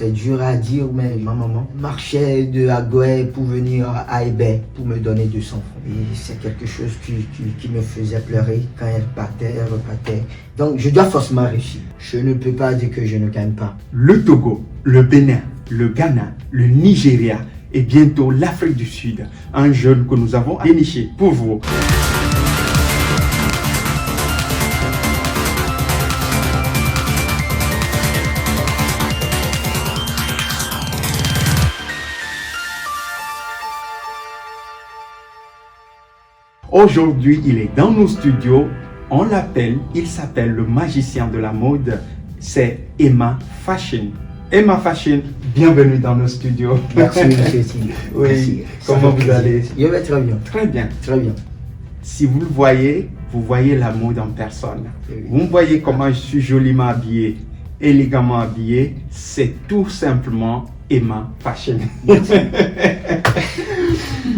C'est dur à dire, mais ma maman marchait de Agoué pour venir à Hébert pour me donner 200 francs. Et c'est quelque chose qui me faisait pleurer quand elle partait, elle repartait. Donc je dois forcément réussir. Je ne peux pas dire que je ne gagne pas. Le Togo, le Bénin, le Ghana, le Nigeria et bientôt l'Afrique du Sud. Un jeune que nous avons déniché pour vous. Aujourd'hui, il est dans nos studios. On l'appelle, il s'appelle le magicien de la mode. C'est Emma Fashion. Emma Fashion, bienvenue dans nos studios. Merci, monsieur Steve. Oui, merci. comment vous allez? Je vais très bien. Très bien. Très bien. Si vous le voyez, vous voyez la mode en personne. Oui. Vous me voyez comment je suis joliment habillé, élégamment habillé. C'est tout simplement Emma Fashion.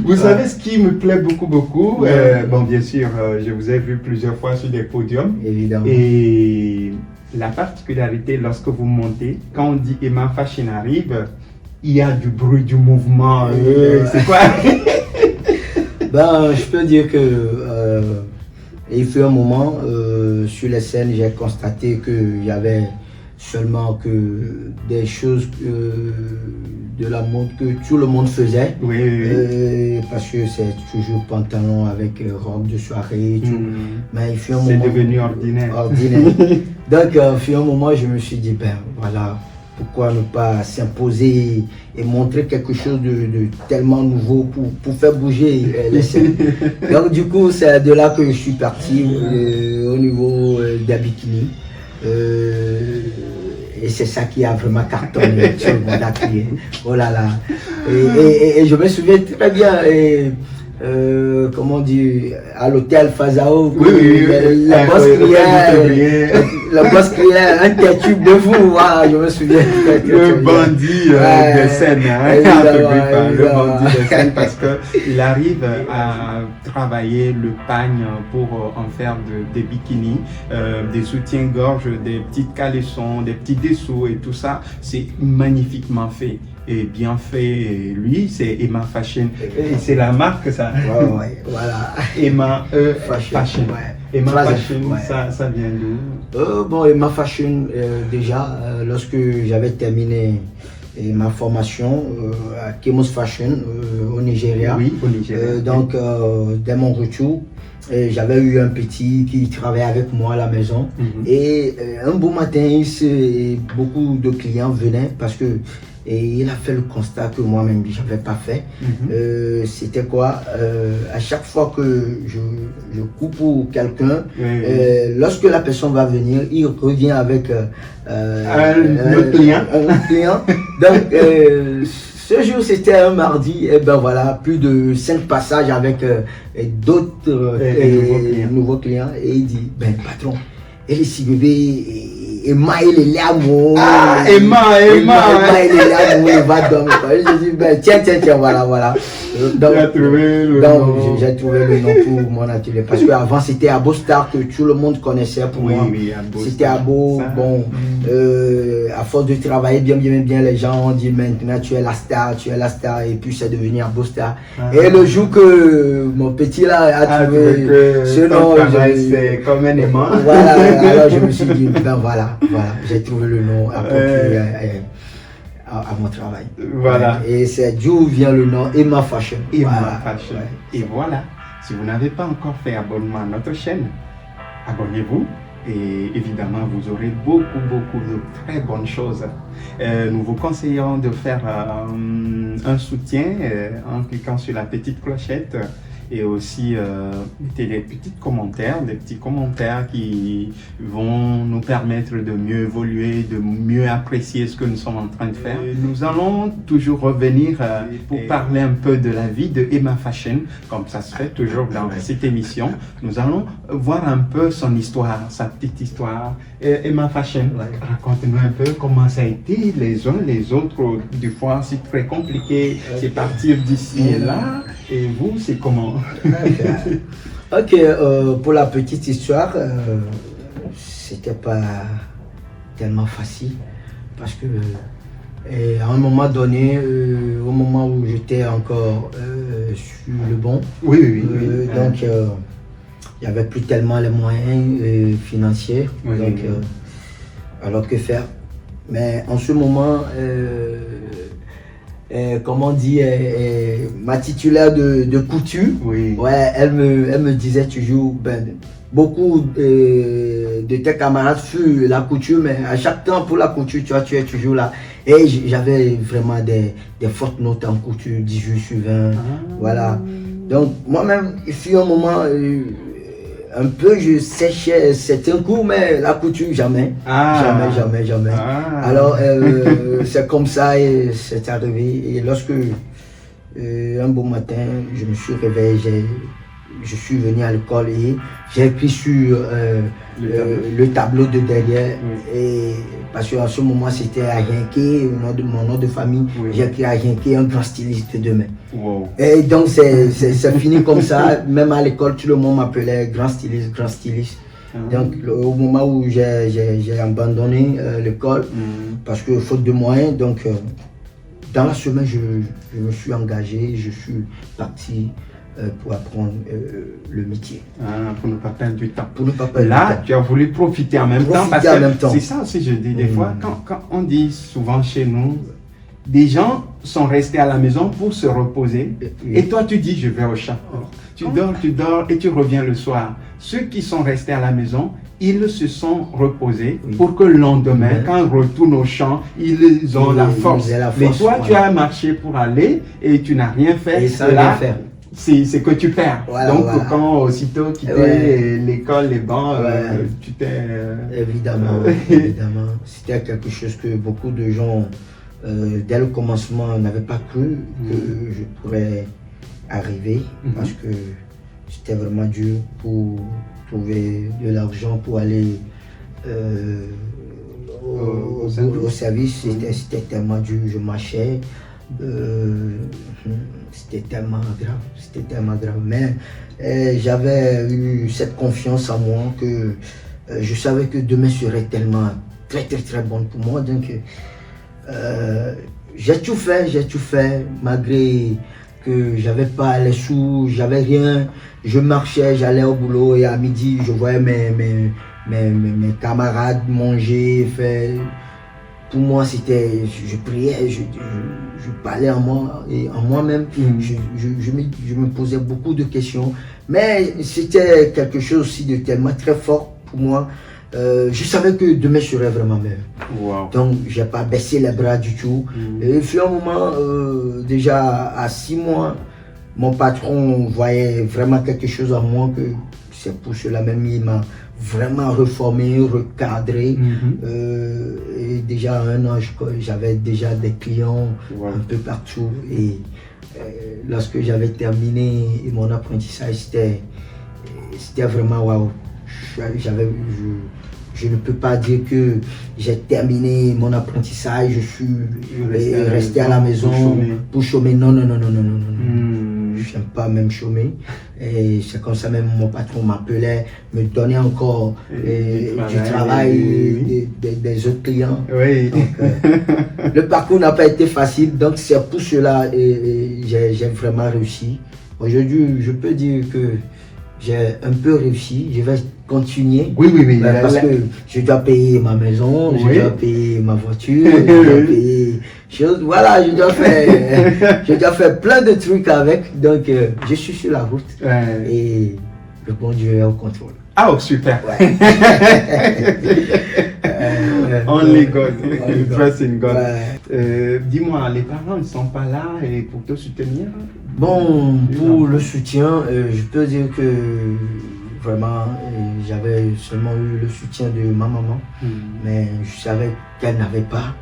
Vous savez ce qui me plaît beaucoup. Bon, bien sûr, je vous ai vu plusieurs fois sur des podiums. Évidemment. Et la particularité, lorsque vous montez, quand on dit Emma Fashion arrive, il y a du bruit, du mouvement. C'est quoi? Ben, je peux dire que il fut un moment sur les scènes, j'ai constaté qu'il y avait seulement que des choses de la mode que tout le monde faisait. Oui. Parce que c'est toujours pantalon avec robe de soirée et tout. Mais il fut un moment. C'est devenu ordinaire. Donc, il fut un moment, je me suis dit, ben voilà, pourquoi ne pas s'imposer et montrer quelque chose de tellement nouveau pour faire bouger les scènes. Donc, du coup, c'est de là que je suis parti au niveau des bikinis. Et c'est ça qui a vraiment cartonné, tout le monde a crié. Oh là là. Et je me souviens très bien, comment dire, à l'hôtel Fazao, la boss criait un tube de vous, voilà, je me souviens. Le bandit des scènes, le bandit des scènes, parce qu'il arrive à travailler le pagne pour en faire des bikinis, des soutiens-gorge, des petites caleçons, des petits dessous et tout ça. C'est magnifiquement fait. Et bien fait, et lui, c'est Emma Fashion. Et c'est la marque, ça. Ouais, voilà. Emma Fashion. Ouais. Emma Fashion, ouais. ça vient d'où? Bon, Emma Fashion, déjà, lorsque j'avais terminé ma formation à Kemos Fashion au Nigeria. Oui, au Nigeria. Donc, dès mon retour, j'avais eu un petit qui travaillait avec moi à la maison. Et un beau matin, beaucoup de clients venaient parce que il a fait le constat que moi-même je n'avais pas fait. C'était quoi? À chaque fois que je coupe pour quelqu'un, lorsque la personne va venir, il revient avec un autre client. Donc, ce jour, c'était un mardi, et ben voilà, plus de 5 passages avec d'autres nouveaux clients. Et il dit, ben patron, et si bébé, Emma, il est là, moi. Ah, Emma, il est là, moi, il va dormir. Je dis, ben tiens, voilà. Donc, j'ai trouvé le nom pour mon atelier. Parce qu'avant, c'était Abo Star que tout le monde connaissait pour moi. Oui, c'était Abo. Bon, à force de travailler bien, les gens ont dit maintenant tu es la star. Et puis c'est devenu Abo Star. Et le jour que mon petit là a trouvé ce nom, c'est comme un aimant. Voilà, alors je me suis dit, ben voilà, j'ai trouvé le nom approprié à mon travail. Voilà. Et c'est d'où vient le nom Emma Fashion. Emma Fashion. Et voilà, si vous n'avez pas encore fait abonnement à notre chaîne, abonnez-vous. Et évidemment, vous aurez beaucoup de très bonnes choses. Nous vous conseillons de faire un soutien en cliquant sur la petite clochette. Et aussi mettez des petits commentaires qui vont nous permettre de mieux évoluer, de mieux apprécier ce que nous sommes en train de faire. Et nous allons toujours revenir pour parler un peu de la vie de Emma Fashion, comme ça se fait toujours dans cette émission. Nous allons voir un peu son histoire, sa petite histoire. Emma Fashion, raconte-nous un peu comment ça a été les uns les autres. Des fois, c'est très compliqué, c'est partir d'ici et là. Et vous, c'est comment? Ok, pour la petite histoire, c'était pas tellement facile parce que Et à un moment donné, au moment où j'étais encore sur le banc, Oui. donc il n'y avait plus tellement les moyens financiers. Oui, Donc, oui. alors que faire? Mais en ce moment, comment on dit, ma titulaire de couture, Oui. ouais, elle me disait toujours, ben, beaucoup de tes camarades furent la couture, mais à chaque temps pour la couture, tu es toujours là. Et j'avais vraiment des fortes notes en couture, 18 sur 20, voilà. Donc moi-même, il fut un moment, un peu, je séchais certains cours, mais la couture, jamais. Jamais. Alors, c'est comme ça et c'est arrivé. Et lorsque, un beau matin, je me suis réveillé, je suis venu à l'école et j'ai écrit sur le tableau de derrière. Et, parce qu'en ce moment, c'était Ayenké, mon nom de famille. J'ai écrit Ayenké, un grand styliste de main. Wow. Et donc, c'est fini comme ça. Même à l'école, tout le monde m'appelait grand styliste, grand styliste. Donc, au moment où j'ai abandonné l'école, parce que faute de moyens, donc, dans la semaine, je me suis engagé, je suis parti pour apprendre le métier. Pour ne pas perdre du temps. Pour ne pas perdre Là, du temps. tu as voulu profiter en même temps. Parce que c'est ça aussi, je dis des fois, quand on dit souvent chez nous, des gens sont restés à la maison pour se reposer. Et toi, tu dis, je vais au champ. Tu dors et tu reviens le soir. Ceux qui sont restés à la maison, ils se sont reposés pour que le lendemain, quand ils retournent au champ, ils ont la force. Mais toi, tu as marché pour aller et tu n'as rien fait. Et ça, rien faire. C'est que tu perds. Donc, quand aussitôt quitter l'école, les bancs, tu t'es... Évidemment. C'était quelque chose que beaucoup de gens, dès le commencement, n'avaient pas cru que je pourrais arriver. Parce que c'était vraiment dur pour trouver de l'argent pour aller au service. C'était tellement dur, je marchais. C'était tellement grave, mais j'avais eu cette confiance en moi que je savais que demain serait tellement très bon pour moi. Donc j'ai tout fait malgré que j'avais pas les sous, j'avais rien. Je marchais, j'allais au boulot et à midi je voyais mes camarades manger, faire. Pour moi, c'était, je priais, je parlais en moi et en moi-même. Je me posais beaucoup de questions, mais c'était quelque chose aussi de tellement très fort pour moi. Je savais que demain serait vraiment meilleur. Wow. Donc, j'ai pas baissé les bras du tout. Et il fut un moment, déjà à 6 mois, mon patron voyait vraiment quelque chose en moi que c'est pour cela même il m'a vraiment reformé, recadré. Et déjà à 1 an, j'avais déjà des clients un peu partout. Et lorsque j'avais terminé mon apprentissage, c'était vraiment waouh. Je ne peux pas dire que j'ai terminé mon apprentissage, je suis resté à la maison pour chômer. Non. Je n'aime pas même chômer. Et c'est comme ça même mon patron m'appelait, me donnait encore du travail des autres clients. Oui. Donc, le parcours n'a pas été facile, donc c'est pour cela que j'ai vraiment réussi. Aujourd'hui, je peux dire que j'ai un peu réussi, je vais continuer. Oui. Parce que je dois payer ma maison, je dois payer ma voiture, je dois payer choses. Voilà, je dois faire plein de trucs avec. Donc, je suis sur la route et le bon Dieu est au contrôle. Ah, super. Only God, trust in God. Dis-moi, les parents ne sont pas là et pour te soutenir? Bon, pour le soutien, je peux dire que vraiment, j'avais seulement eu le soutien de ma maman, mais je savais qu'elle n'avait pas,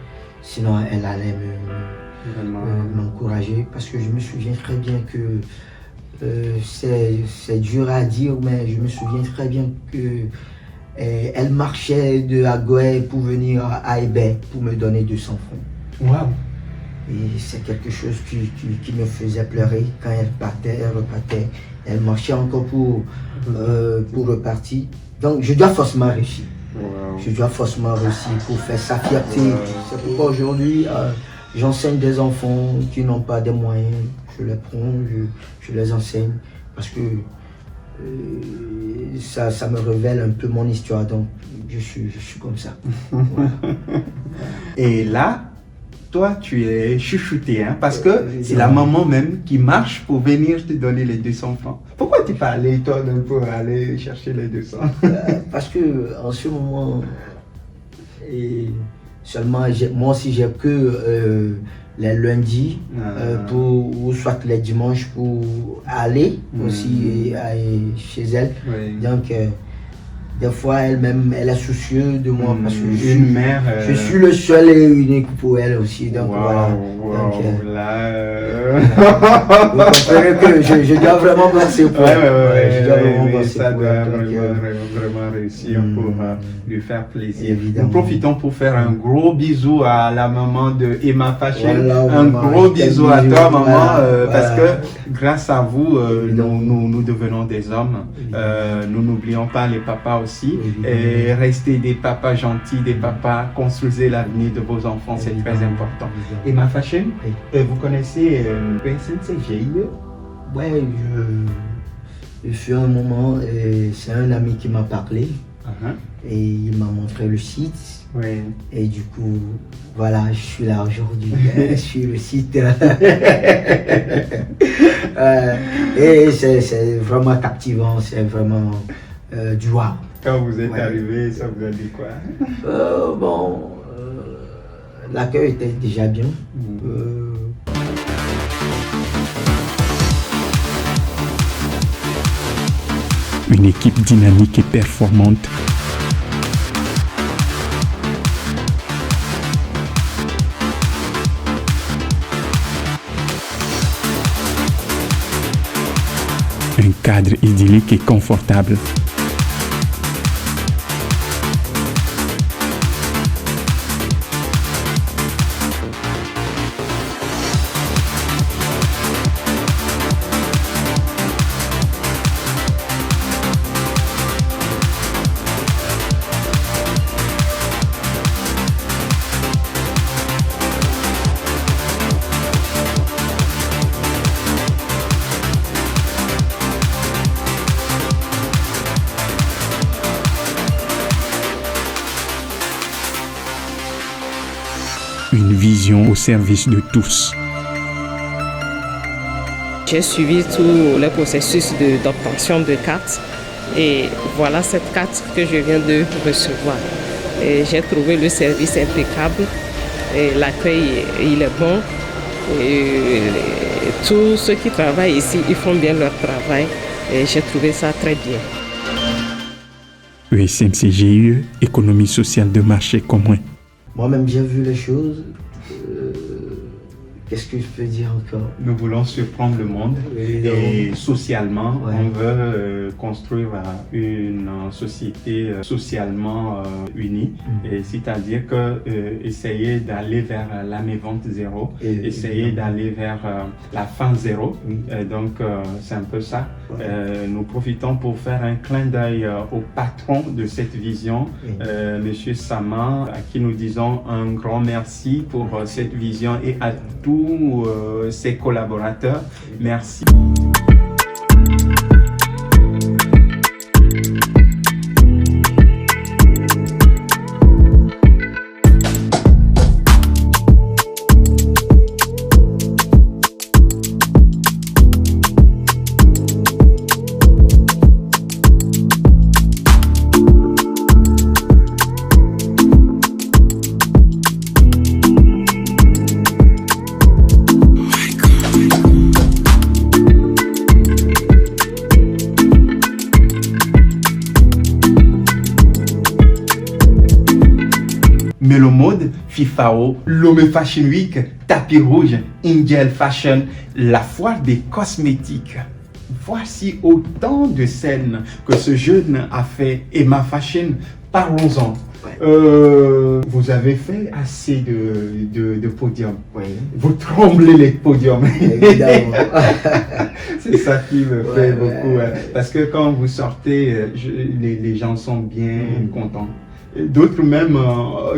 sinon elle allait m'encourager, parce que je me souviens très bien que c'est dur à dire, mais je me souviens très bien que elle marchait de Agoé pour venir à Hébert pour me donner 200 francs. Wow. Et c'est quelque chose qui me faisait pleurer quand elle partait, elle repartait. Elle marchait encore pour repartir. Donc je dois forcément réussir. Wow. Je dois forcément réussir pour faire sa fierté. C'est pourquoi aujourd'hui, j'enseigne des enfants qui n'ont pas des moyens. Je les prends, je les enseigne parce que ça me révèle un peu mon histoire. Donc, je suis comme ça. Voilà. Et là, toi, tu es chouchouté, hein, parce que c'est la maman même qui marche pour venir te donner les 200 francs. Pourquoi tu n'es pas allé, toi, pour aller chercher les 200? Parce que en ce moment, seulement, moi aussi, j'ai que les lundis, ou soit les dimanches pour aller aussi chez elle. Oui. Donc, des fois, elle-même, elle est soucieuse de moi parce que je suis le seul et unique pour elle aussi. Donc, voilà. Donc, là, vous comprenez que je dois vraiment passer pour elle. Je dois vraiment passer ça pour doit elle. vraiment réussir pour lui faire plaisir. Évidemment. Nous profitons pour faire un gros bisou à la maman de Emma Fashion. Voilà, un maman, gros bisou à toi, maman, voilà, parce voilà. que grâce à vous, nous devenons des hommes. Nous n'oublions pas les papas aussi. Et restez des papas gentils, des papas, construisez l'avenir de vos enfants, c'est très important. Emma Fashion, vous connaissez PSNCGIE? Ouais, je suis un moment, c'est un ami qui m'a parlé et il m'a montré le site. Oui. Et du coup, voilà, je suis là aujourd'hui, sur le site. Et c'est vraiment captivant, c'est vraiment du wow. Quand vous êtes arrivé, ça vous a dit quoi? L'accueil était déjà bien. Une équipe dynamique et performante. Un cadre idyllique et confortable. Une vision au service de tous. J'ai suivi tout le processus d'obtention de cartes et voilà cette carte que je viens de recevoir. J'ai trouvé le service impeccable, l'accueil il est bon, et tous ceux qui travaillent ici ils font bien leur travail et j'ai trouvé ça très bien. ESMCGIE, économie sociale de marché commun. Moi-même, j'ai vu les choses. Qu'est-ce que je peux dire encore? Nous voulons surprendre le monde et socialement, on veut construire une société socialement unie, c'est-à-dire que essayer d'aller vers la mévente zéro, essayer d'aller vers la fin zéro. Donc c'est un peu ça. Nous profitons pour faire un clin d'œil au patron de cette vision, Monsieur Sama, à qui nous disons un grand merci pour cette vision et à tous ses collaborateurs. Merci. Melomode, FIFAO, Lomé Fashion Week, Tapis Rouge, Angel Fashion, la foire des cosmétiques. Voici autant de scènes que ce jeune a fait. Emma Fashion, parlons-en. Vous avez fait assez de podiums. Vous tremblez les podiums. Évidemment. C'est ça qui me fait beaucoup. Parce que quand vous sortez, les gens sont bien contents. d'autres même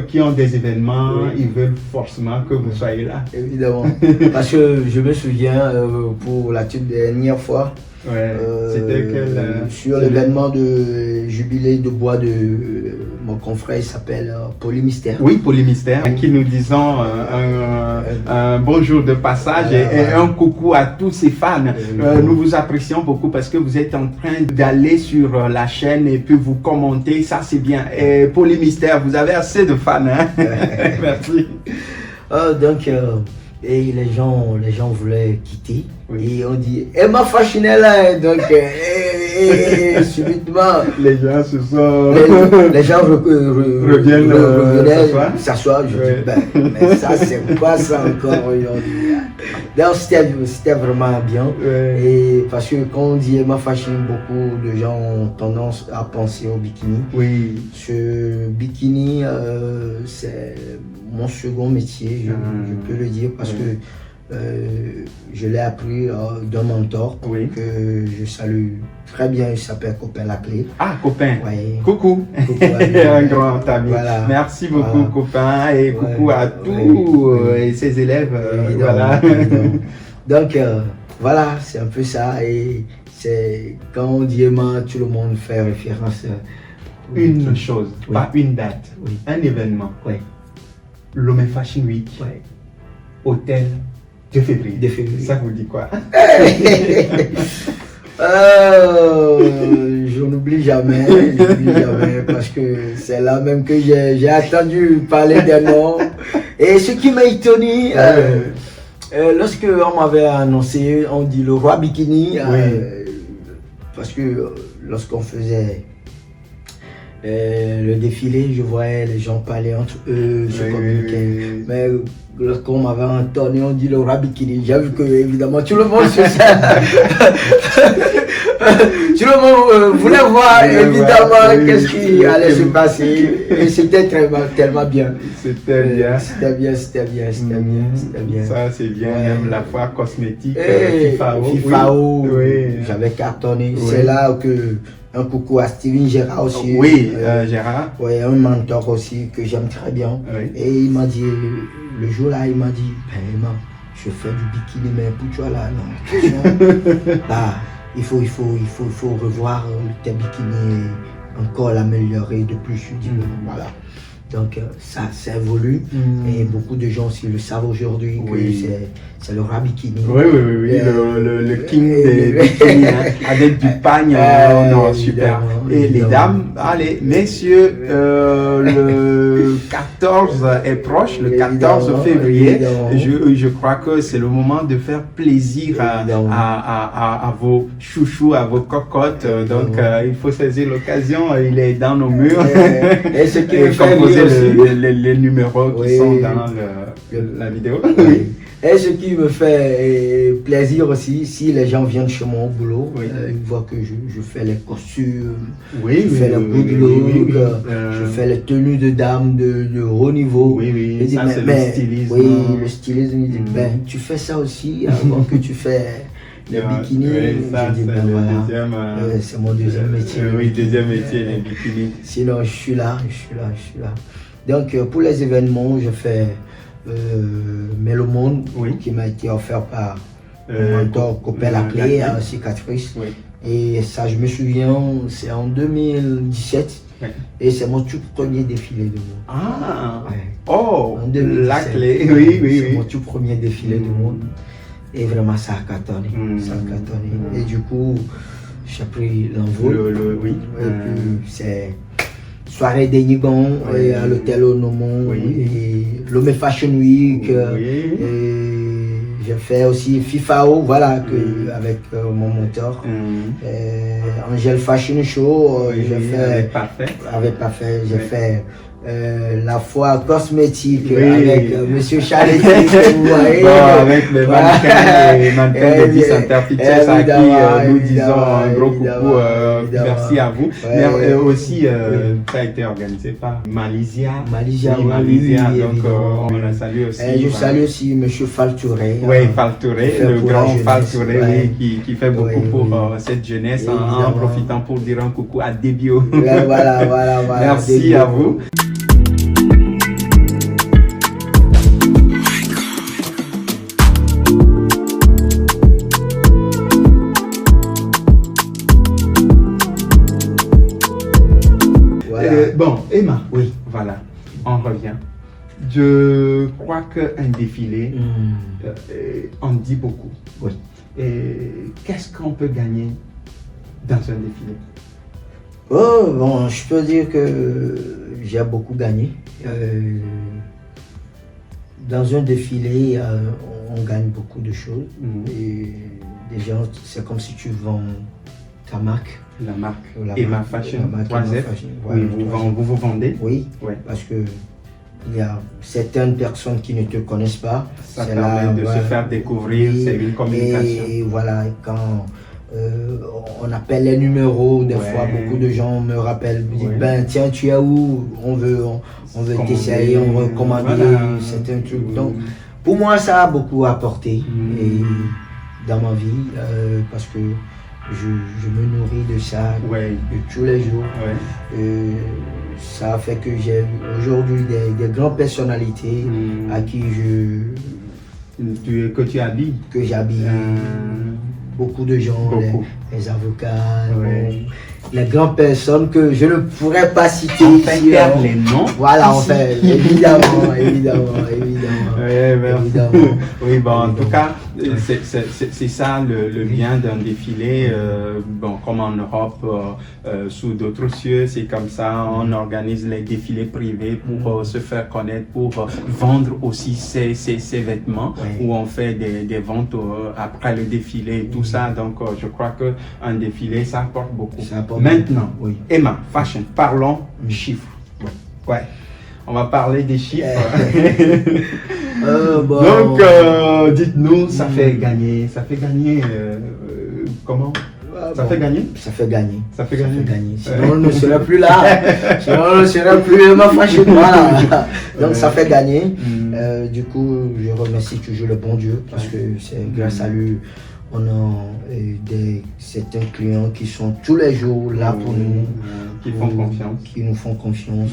qui ont des événements, Oui. ils veulent forcément que vous soyez là. Évidemment. Parce que je me souviens, pour la toute dernière fois, Ouais. C'était quel sur l'événement de jubilé de bois de mon confrère, il s'appelle Polymystère. Oui, Polymystère, qui nous disons un bonjour de passage et un coucou à tous ces fans. Nous vous apprécions beaucoup parce que vous êtes en train d'aller sur la chaîne et puis vous commentez, ça c'est bien. Et Polymystère, vous avez assez de fans, hein? Merci. Donc, et les gens voulaient quitter. Oui. Et on dit, Emma Faschinella, donc, subitement, Les gens se sont... les gens Reviennent s'asseoir. Je Ouais. dis, ben, mais ça, c'est quoi ça encore aujourd'hui? Donc, c'était vraiment bien. Ouais. Et parce que quand on dit Emma Faschine, beaucoup de gens ont tendance à penser au bikini. Oui. Ce bikini, c'est mon second métier, je peux le dire, parce que je l'ai appris d'un mentor Oui. que je salue très bien, il s'appelle Copain Laclé. Ah, copain. Ouais. Coucou. Coucou à lui. Un grand ami. Voilà. Merci beaucoup, Voilà. copain, et coucou Ouais. à tous Ouais. ses élèves. Évidemment, Voilà. évidemment. Donc, voilà, c'est un peu ça. Et c'est quand on dit Emma, tout le monde fait référence. Une chose, Oui. pas une date, Oui. un événement. Oui. Lomé Fashion Week, Ouais. hôtel de février. De février. Ça vous dit quoi? Je n'oublie jamais, parce que c'est là même que j'ai attendu parler des noms. Et ce qui m'a étonné, lorsque on m'avait annoncé, on dit le roi bikini, parce que lorsqu'on faisait le défilé, je voyais les gens parler entre eux, se communiquer. Mais lorsqu'on m'avait entendu, on dit le roi bikini, j'ai vu que évidemment tout le monde se tout le monde voulait voir évidemment qu'est-ce qui allait se passer. Et c'était tellement bien. C'était bien. C'était bien. Ça, c'est bien, Ouais. même la foire cosmétique. Et FIFAO, Oui. j'avais cartonné. Oui. C'est là que un coucou à Steven Gérard aussi. Oui, Gérard. Ouais, un mentor aussi que j'aime très bien. Oui. Et il m'a dit, le jour-là, il m'a dit, ben Emma, je fais du bikini, mais pour toi là, non. Là, il faut revoir tes bikinis, encore l'améliorer de plus. Je dis, voilà. Donc ça évolue et beaucoup de gens aussi le savent aujourd'hui que c'est le roi bikini. Oui, le king des bikinis, hein, avec du pagne, non, super. Et les dames, allez, messieurs, le 14 est proche, le 14 février, je crois que c'est le moment de faire plaisir à vos chouchous, à vos cocottes, donc il faut saisir l'occasion, il est dans nos murs. Et ce qui me fait composer les numéros qui sont dans la vidéo. Et ce qui me fait plaisir aussi, si les gens viennent chez moi au boulot, ils voient que je fais les costumes, je fais le good look, je fais les tenues de dames de haut niveau. Oui, ça c'est le stylisme. Oui, le stylisme, ils disent, ben, tu fais ça aussi avant que tu fais les bikinis. Ça, je dis, ben voilà, c'est mon deuxième métier. Oui, deuxième métier, les bikinis. Sinon, je suis là. Donc, pour les événements, je fais Mélomonde, qui m'a été offert par mon mentor Copain Laclé à Cicatrice. Et ça, je me souviens, c'est en 2017. Et c'est mon tout premier défilé de mode. Ah, en 2017. Laclé, C'est mon tout premier défilé de mode. Et vraiment, ça a cartonné. Et du coup, j'ai pris l'envol. Et puis, c'est soirée des Nigons à l'hôtel Onomon, et Lomé Fashion Week. Et j'ai fait aussi FIFAO, voilà, avec mon mentor. Angel Fashion Show, j'ai fait avec Parfait, j'ai fait la foire cosmétique Oui. avec Monsieur Chalet, que vous voyez. Bon, avec les mannequins et mannequins de 10 Interpictures à qui nous disons un gros coucou, merci à vous. Mais aussi, ça a été organisé par Malaysia. Malaysia, Oui, oui, Malaysia, oui, donc évidemment. on la salue aussi. Je salue aussi Monsieur Faltouré. Oui, Faltouré, fait le pour grand la jeunesse, Faltouré, ouais. oui, qui fait beaucoup Oui, pour oui. cette jeunesse en Évidemment. profitant pour dire un coucou à Debio. Ouais, voilà. Merci Debio. à vous. Voilà. Bon, Emma, Oui. voilà, on revient. Je crois qu'un défilé, on dit beaucoup. Oui. Et qu'est-ce qu'on peut gagner dans un défilé? Oh, bon, je peux dire que j'ai beaucoup gagné. Dans un défilé, on gagne beaucoup de choses. Et déjà, c'est comme si tu vends ta marque. La marque La Emma marque, Fashion, la marque 3Z. Emma Fashion, Oui, voilà, vous vendez? Oui, Ouais. parce que il y a certaines personnes qui ne te connaissent pas. Ça C'est permet de ouais, se faire découvrir, oui, c'est une communication. Et voilà, quand on appelle les numéros, des fois beaucoup de gens me rappellent, me disent, Ouais. ben tiens, tu es où? On veut Commander. t'essayer, on veut commander Voilà. certains trucs. Donc, pour moi, ça a beaucoup apporté et dans ma vie parce que je me nourris de ça Ouais. de tous les jours. Ouais. Ça fait que j'ai aujourd'hui des grandes personnalités à qui Que tu habilles. que j'habille. Beaucoup de gens, Beaucoup. les avocats, Ouais. les grandes personnes que je ne pourrais pas citer On fait ici. perdre les noms. Voilà, on ici. fait, évidemment. Ouais, merci. Évidemment. Oui, bon, en tout Évidemment. cas, c'est ça le bien d'un défilé. Bon, comme en Europe, sous d'autres cieux, c'est comme ça. On organise les défilés privés pour se faire connaître, pour vendre aussi ses vêtements, Ouais. où on fait des ventes après le défilé et tout ça. Donc, je crois qu'un défilé, ça apporte beaucoup. Ça apporte Maintenant, beaucoup, oui. Emma, fashion, parlons chiffres. Ouais. On va parler des chiffres. Bon. Donc, dites-nous, ça fait gagner comment? Ça fait gagner? Ça fait gagner. Ça fait gagner. Sinon, on ne serait plus là. Sinon, on ne serait plus ma fashion. Voilà. Donc, ça fait gagner. Du coup, je remercie toujours le bon Dieu parce que c'est grâce à lui, on a certains clients qui sont tous les jours là pour nous. Qui font confiance. Qui nous font confiance.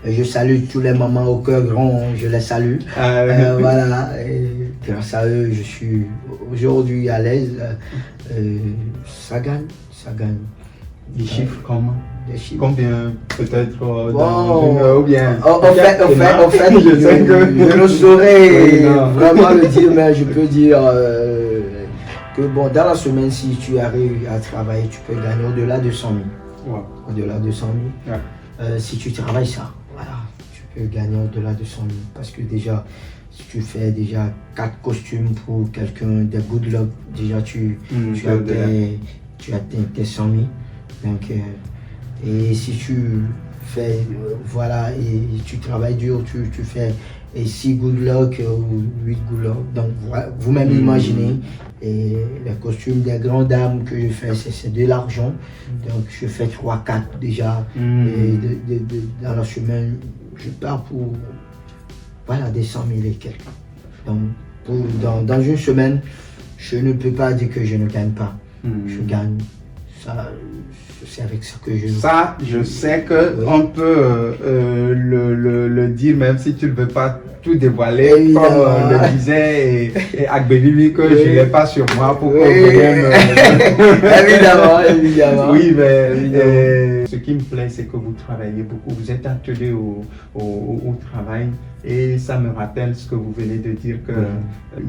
Et je salue tous les mamans au cœur grand, je les salue. Voilà. Et grâce à eux, je suis aujourd'hui à l'aise. Ça gagne. Des chiffres comment? Des chiffres. Combien peut-être Bon, ou bien en fait, je sais que je ne saurais Oui, non. vraiment le dire, mais je peux dire que bon, dans la semaine, si tu arrives à travailler, tu peux gagner au-delà de 100 000. Ouais. Au-delà de 100 000. Ouais. Si tu travailles ça, voilà, tu peux gagner au-delà de 100 000. Parce que déjà, si tu fais déjà 4 costumes pour quelqu'un, des good luck, déjà tu atteins tes 100 000. Donc, et si tu fais, voilà, et tu travailles dur, tu fais 6 good luck ou 8 good luck. Donc, voilà, vous-même imaginez. Et les costumes des grandes dames que je fais, c'est de l'argent. Donc, je fais 3-4 déjà. Et dans la semaine, je pars pour voilà, des 100 000 et quelques. Donc, dans une semaine, je ne peux pas dire que je ne gagne pas. Je gagne. Ça, c'est avec ça que je... Ça, je sais qu'on peut le dire, même si tu ne veux pas tout dévoiler, Évidemment. comme le disait et Agbebibi, que je n'ai pas sur moi pour qu'on vienne... Évidemment. Oui, mais ce qui me plaît, c'est que vous travaillez beaucoup, vous êtes attelé au travail. Et ça me rappelle ce que vous venez de dire, que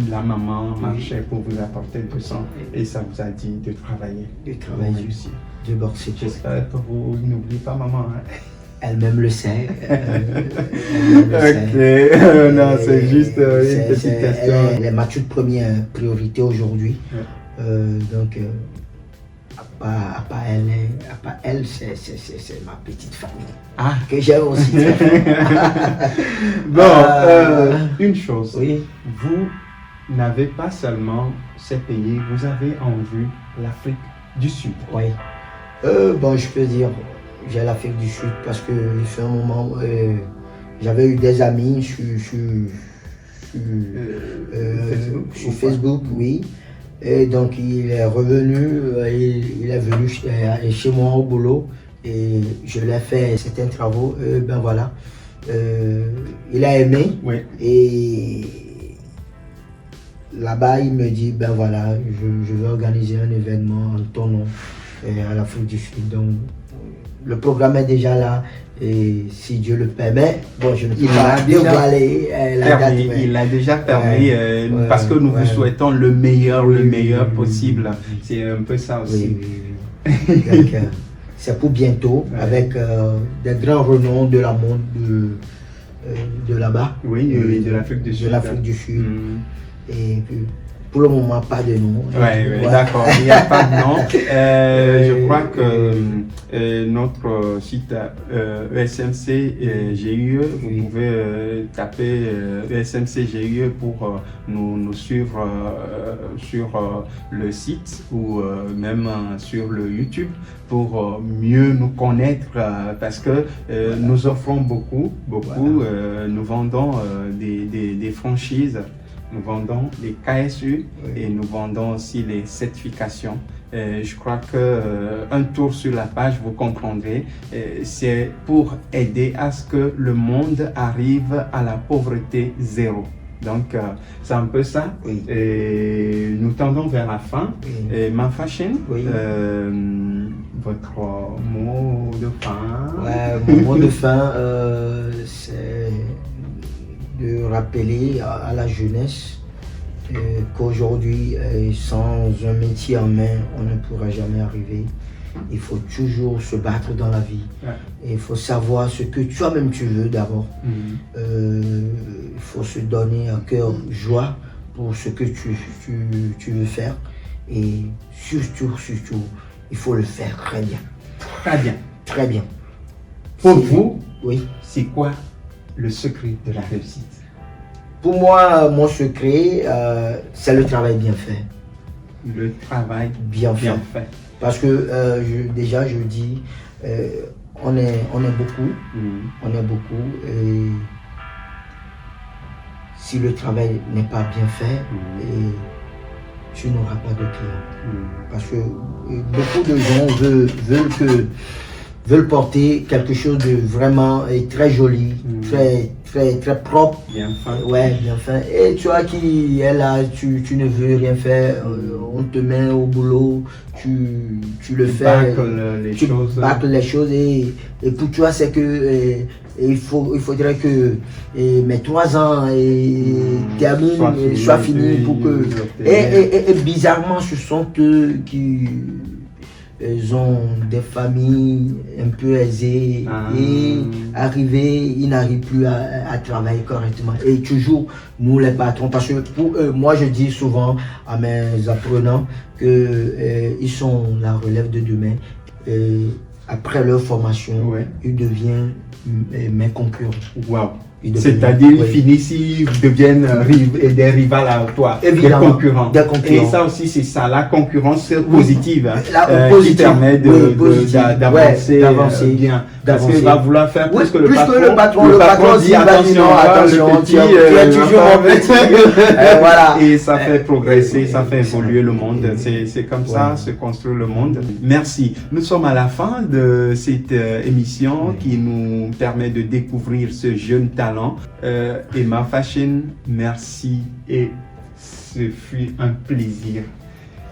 la maman marchait pour vous apporter du sang et ça vous a dit de travailler. De travailler aussi. De boxer. J'espère que vous n'oubliez pas maman. Hein? Elle-même le sait. Ok, non, c'est juste une petite question. Elle est ma toute première priorité aujourd'hui. Donc, part elle, c'est ma petite famille. Ah. Que j'aime aussi. Bon, une chose. Oui. Vous n'avez pas seulement ces pays, vous avez en vue l'Afrique du Sud. Oui. Bon, je peux dire, j'ai l'Afrique du Sud parce que il fait un moment, j'avais eu des amis sur Facebook, oui. Et donc il est revenu, il est venu chez moi au boulot et je lui ai fait certains travaux. Ben voilà, il a aimé. Oui. Et là-bas, il me dit, ben voilà, je vais organiser un événement en ton nom à l'Afrique du Sud. Donc, le programme est déjà là. Et si Dieu le permet, bon, je ne peux pas dévoiler la date. Il l'a déjà permis parce que nous vous souhaitons le meilleur possible. C'est un peu ça aussi. Oui. Donc, c'est pour bientôt, avec des grands renoms de la monde de là-bas. Oui, de l'Afrique du Sud. De l'Afrique du Sud. Et puis, pour le moment, pas de nom. Oui, d'accord, il n'y a pas de nom. Je crois que notre site ESMC GUE, vous pouvez taper ESMC GUE pour nous suivre sur le site ou même sur le YouTube pour mieux nous connaître parce que nous offrons beaucoup. Voilà. Nous vendons des franchises. Nous vendons les KSU et nous vendons aussi les certifications. Je crois qu'un tour sur la page, vous comprendrez, c'est pour aider à ce que le monde arrive à la pauvreté zéro. Donc, c'est un peu ça. Oui. Et nous tendons vers la fin. Oui. Mafashin, oui. Votre mot de fin. Ouais, mon mot de fin, c'est de rappeler à la jeunesse qu'aujourd'hui, sans un métier en main, on ne pourra jamais arriver. Il faut toujours se battre dans la vie. Ouais. Et il faut savoir ce que toi-même tu veux d'abord. Il faut se donner un cœur joie pour ce que tu veux faire. Et surtout, il faut le faire très bien. Très bien. Très bien. Pour vous, oui. C'est quoi le secret de la réussite? Pour moi, mon secret, c'est le travail bien fait. Le travail bien fait. Parce que déjà, je dis, on est beaucoup. On est beaucoup. Et si le travail n'est pas bien fait, tu n'auras pas de clients. Parce que beaucoup de gens veulent porter quelque chose de vraiment très joli, très propre. Bien fin. Ouais, bien fin. Et tu vois qui est là, tu ne veux rien faire, on te met au boulot, tu le fais. Tu bâcles les choses et pour toi c'est que il faudrait que mes 3 ans terminent, soient finis pour que. Et bizarrement, ce sont eux qui. Ils ont des familles un peu aisées et arrivés, ils n'arrivent plus à travailler correctement. Et toujours, nous les patrons, parce que pour eux, moi je dis souvent à mes apprenants qu'ils sont la relève de demain. Après leur formation, ils deviennent mes concurrents. Wow. C'est-à-dire, ils finissent, ils deviennent des rivales à toi, des concurrents. Et ça aussi, c'est ça, la concurrence positive, qui permet d'avancer bien. Parce qu'il va vouloir faire plus que le patron. Le patron dit attention, tu es toujours mon petit. Voilà. Et ça fait progresser, ça fait évoluer le monde. C'est comme ça se construit le monde. Merci. Nous sommes à la fin de cette émission qui nous permet de découvrir ce jeune talent. Et Mafashin, merci et ce fut un plaisir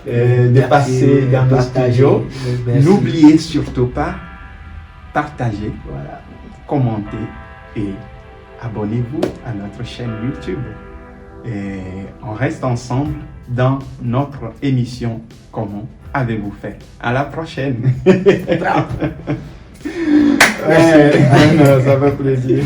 de passer dans nos studios. N'oubliez surtout pas, partagez, commentez et abonnez-vous à notre chaîne YouTube. Et on reste ensemble dans notre émission Comment avez-vous fait? À la prochaine. Ça fait plaisir.